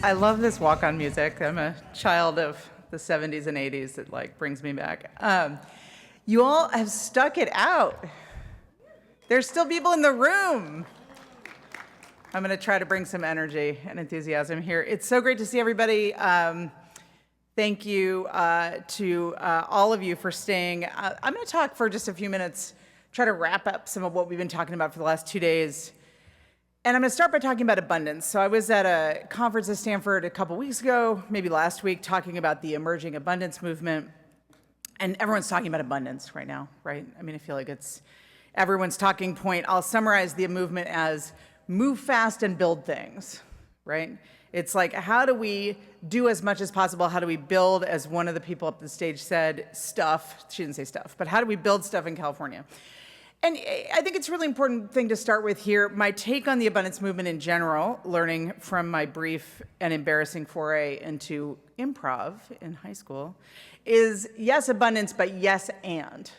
I love this walk-on music. I'm a child of the 70s and 80s. It like brings me back. You all have stuck it out. There's still people in the room. I'm going to try to bring some energy and enthusiasm here. It's so great to see everybody. Thank you to all of you for staying. I'm going to talk for just a few minutes, try to wrap up some of what we've been talking about for the last 2 days. And I'm going to start by talking about abundance. So I was at a conference at Stanford a couple weeks ago, maybe last week, talking about the emerging abundance movement. And everyone's talking about abundance right now, right? I mean, I feel like it's everyone's talking point. I'll summarize the movement as move fast and build things, right? It's like, how do we do as much as possible? How do we build, as one of the people up the stage said, stuff? She didn't say stuff, but how do we build stuff in California? And I think it's a really important thing to start with here. My take on the abundance movement in general, learning from my brief and embarrassing foray into improv in high school, is yes, abundance, but yes, and,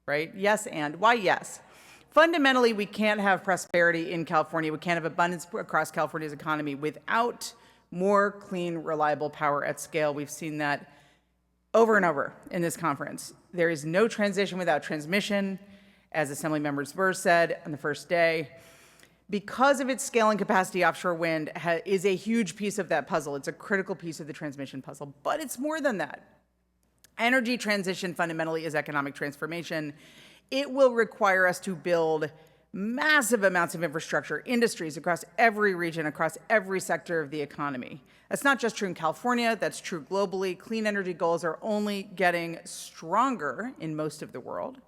right? Yes, and. Why yes? Fundamentally, we can't have prosperity in California. We can't have abundance across California's economy without more clean, reliable power at scale. We've seen that over and over in this conference. There is no transition without transmission, as Assembly Member Burr said on the first day. Because of its scale and capacity, offshore wind is a huge piece of that puzzle. It's a critical piece of the transmission puzzle, but it's more than that. Energy transition fundamentally is economic transformation. It will require us to build massive amounts of infrastructure, industries across every region, across every sector of the economy. That's not just true in California, that's true globally. Clean energy goals are only getting stronger in most of the world.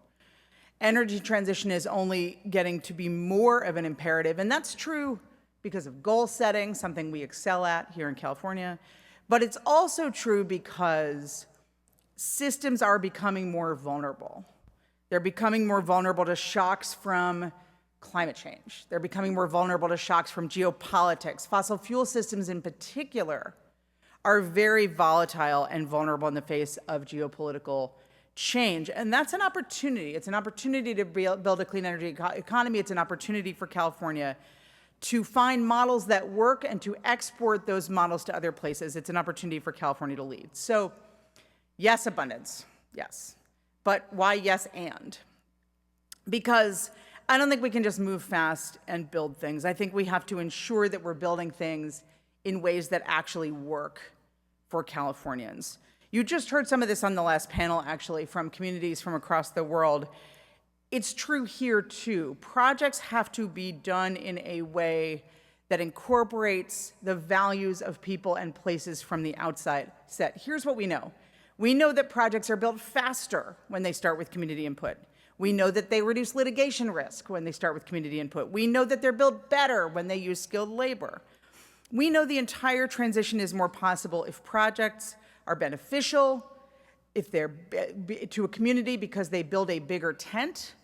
Energy transition is only getting to be more of an imperative, and that's true because of goal setting, something we excel at here in California, but it's also true because systems are becoming more vulnerable. They're becoming more vulnerable to shocks from climate change. They're becoming more vulnerable to shocks from geopolitics. Fossil fuel systems in particular are very volatile and vulnerable in the face of geopolitical change. And that's an opportunity. It's an opportunity to build a clean energy economy. It's an opportunity for California to find models that work and to export those models to other places. It's an opportunity for California to lead. So yes, abundance, yes. But why yes and? Because I don't think we can just move fast and build things. I think we have to ensure that we're building things in ways that actually work for Californians. You just heard some of this on the last panel, actually, from communities from across the world. It's true here, too. Projects have to be done in a way that incorporates the values of people and places from the outside set. Here's what we know. We know that projects are built faster when they start with community input. We know that they reduce litigation risk when they start with community input. We know that they're built better when they use skilled labor. We know the entire transition is more possible if projects are beneficial, if they're to a community because they build a bigger tent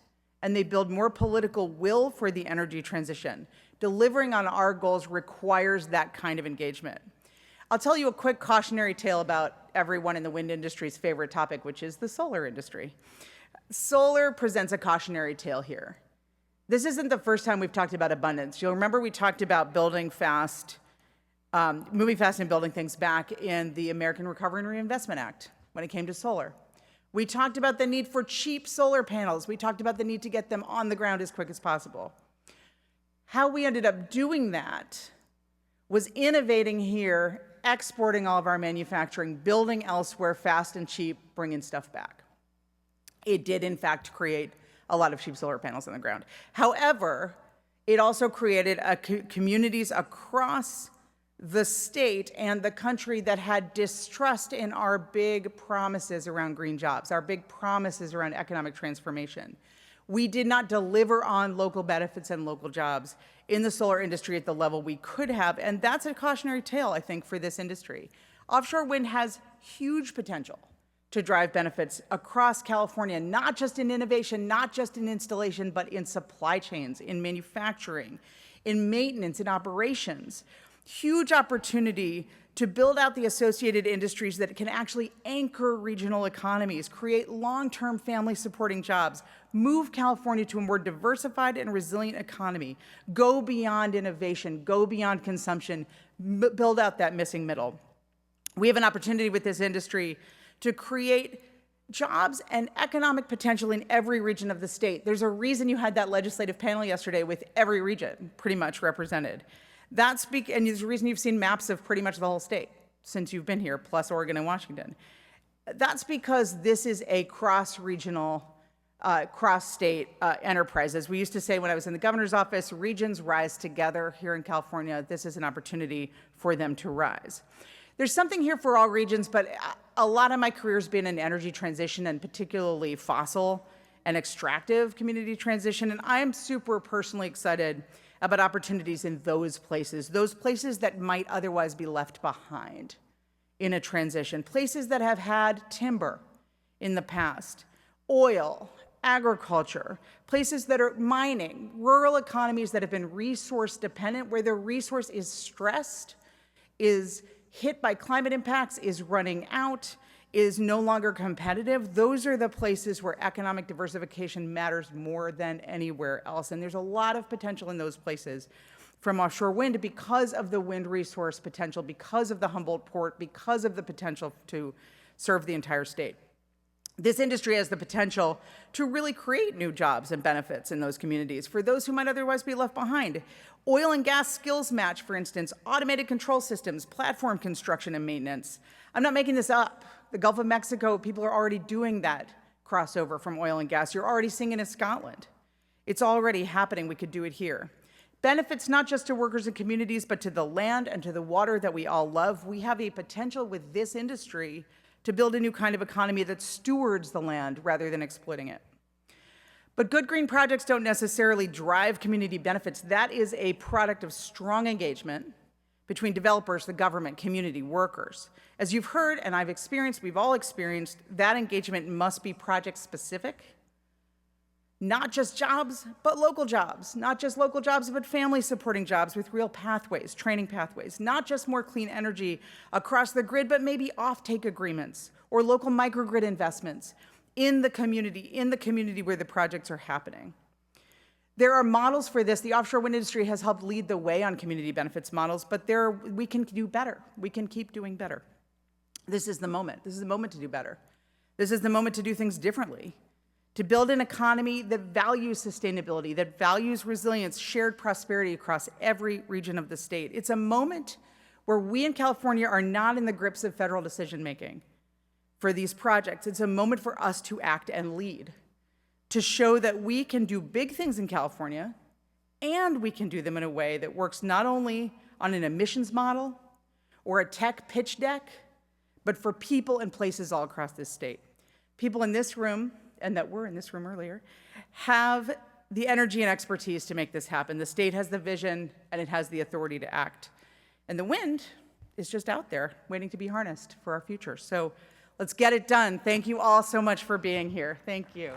and they build more political will for the energy transition. Delivering on our goals requires that kind of engagement. I'll tell you a quick cautionary tale about everyone in the wind industry's favorite topic, which is the solar industry. Solar presents a cautionary tale here. This isn't the first time we've talked about abundance. You'll remember we talked about building fast, moving fast and building things back in the American Recovery and Reinvestment Act when it came to solar. We talked about the need for cheap solar panels. We talked about the need to get them on the ground as quick as possible. How we ended up doing that was innovating here, exporting all of our manufacturing, building elsewhere fast and cheap, bringing stuff back. It did, in fact, create a lot of cheap solar panels on the ground. However, it also created communities across the state and the country that had distrust in our big promises around green jobs, our big promises around economic transformation. We did not deliver on local benefits and local jobs in the solar industry at the level we could have, and that's a cautionary tale, I think, for this industry. Offshore wind has huge potential to drive benefits across California, not just in innovation, not just in installation, but in supply chains, in manufacturing, in maintenance, in operations. Huge opportunity to build out the associated industries that can actually anchor regional economies, create long-term family-supporting jobs, move California to a more diversified and resilient economy, go beyond innovation, go beyond consumption, build out that missing middle. We have an opportunity with this industry to create jobs and economic potential in every region of the state. There's a reason you had that legislative panel yesterday with every region pretty much represented. And there's a reason you've seen maps of pretty much the whole state since you've been here, plus Oregon and Washington. That's because this is a cross-regional, cross-state enterprise. As we used to say when I was in the governor's office, regions rise together. Here in California, this is an opportunity for them to rise. There's something here for all regions, but a lot of my career has been in energy transition and particularly fossil and extractive community transition, and I am super personally excited about opportunities in those places that might otherwise be left behind in a transition, places that have had timber in the past, oil, agriculture, places that are mining, rural economies that have been resource dependent, where their resource is stressed, is hit by climate impacts, is running out, is no longer competitive. Those are the places where economic diversification matters more than anywhere else. And there's a lot of potential in those places from offshore wind because of the wind resource potential, because of the Humboldt port, because of the potential to serve the entire state. This industry has the potential to really create new jobs and benefits in those communities for those who might otherwise be left behind. Oil and gas skills match, for instance, automated control systems, platform construction and maintenance. I'm not making this up. The Gulf of Mexico, people are already doing that crossover from oil and gas. You're already seeing it in Scotland. It's already happening. We could do it here. Benefits not just to workers and communities, but to the land and to the water that we all love. We have a potential with this industry to build a new kind of economy that stewards the land rather than exploiting it. But good green projects don't necessarily drive community benefits. That is a product of strong engagement between developers, the government, community, workers. As you've heard, and I've experienced, we've all experienced, that engagement must be project specific. Not just jobs, but local jobs. Not just local jobs, but family supporting jobs with real pathways, training pathways. Not just more clean energy across the grid, but maybe offtake agreements or local microgrid investments in the community where the projects are happening. There are models for this. The offshore wind industry has helped lead the way on community benefits models, but we can do better. We can keep doing better. This is the moment. This is the moment to do better. This is the moment to do things differently, to build an economy that values sustainability, that values resilience, shared prosperity across every region of the state. It's a moment where we in California are not in the grips of federal decision-making for these projects. It's a moment for us to act and lead, to show that we can do big things in California, and we can do them in a way that works not only on an emissions model or a tech pitch deck, but for people and places all across this state. People in this room, and that were in this room earlier, have the energy and expertise to make this happen. The state has the vision, and it has the authority to act. And the wind is just out there waiting to be harnessed for our future. So let's get it done. Thank you all so much for being here. Thank you.